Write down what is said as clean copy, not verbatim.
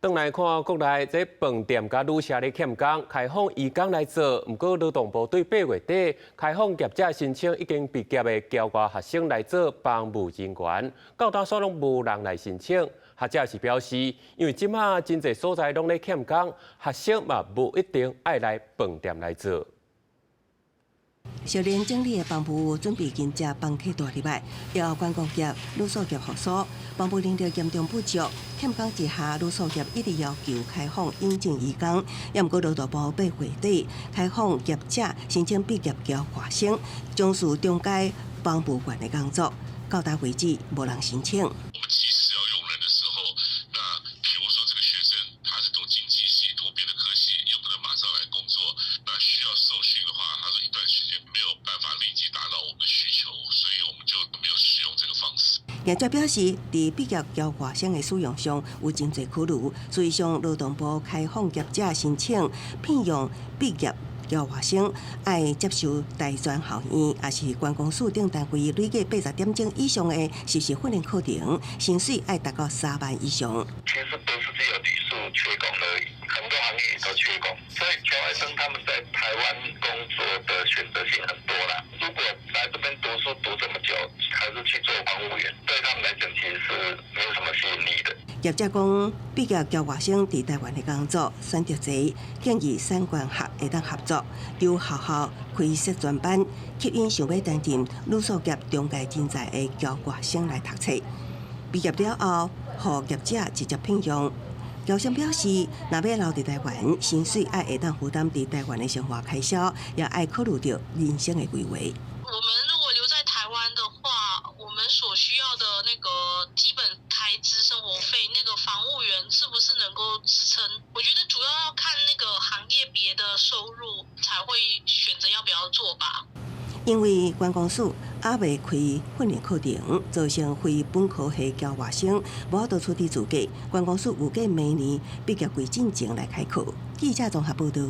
转来看国内这饭店甲旅社咧欠工，开放移工来做。不过劳动部对8月底开放业者申请已经毕业的侨外学生来做帮务人员，到当所拢无人来申请。学者是表示，因为即马真侪所在拢咧欠工，学生嘛无一定爱来饭店来做。 小联整理的帮务准备迎接房客大礼拜，要观光业、旅宿业复苏，帮务能力严重不足，欠工之下，旅宿业一直要求开放引进移工。也毋过劳动部8月底开放业者申请毕业侨学生从事中介帮务员的工作，到达为止无人申请。 我们及时要用人的时候，那比如说这个学生他是读经济系、读别的科系，又不能马上来工作，那需要受训的话，他说一段时间没有办法立即达到我们的需求，所以我们就没有使用这个方式。业者表示，伫毕业侨学生的使用上有真侪苦虑，所以向劳动部开放业者申请聘用毕业。 侨学生爱接受大专校院，也是观光署等单位累计80点钟以上的实习训练课程，薪水爱达到3万以上。其实不是只有旅宿缺工而已，很多行业都缺工，所以侨外生他们在台湾工作的选择性很多啦。如果来这边读书读这么久，还是去做公务员，对他们来讲其实是没有什么吸引力的。 业者讲，毕业侨学生伫台湾的工作选择侪，建议产官学会当合作，由学校开设专班，吸引想要担任旅宿业中介人才的侨学生来读册。毕业了后，互业者直接聘用。侨生表示，若要留伫台湾，薪水爱会当负担伫台湾的生活开销，也爱考虑到人生的规划。我们如果留在台湾的话，我们所需要的那个基本开支、生活费，那个房务员是不是能够支撑？我觉得主要要看那个行业别的收入，才会选择要不要做吧。因为观光署还未开训练课程，造成非本科系侨学生无法度出地自价。观光署预计明年毕业季进前来开课。记者综合报道。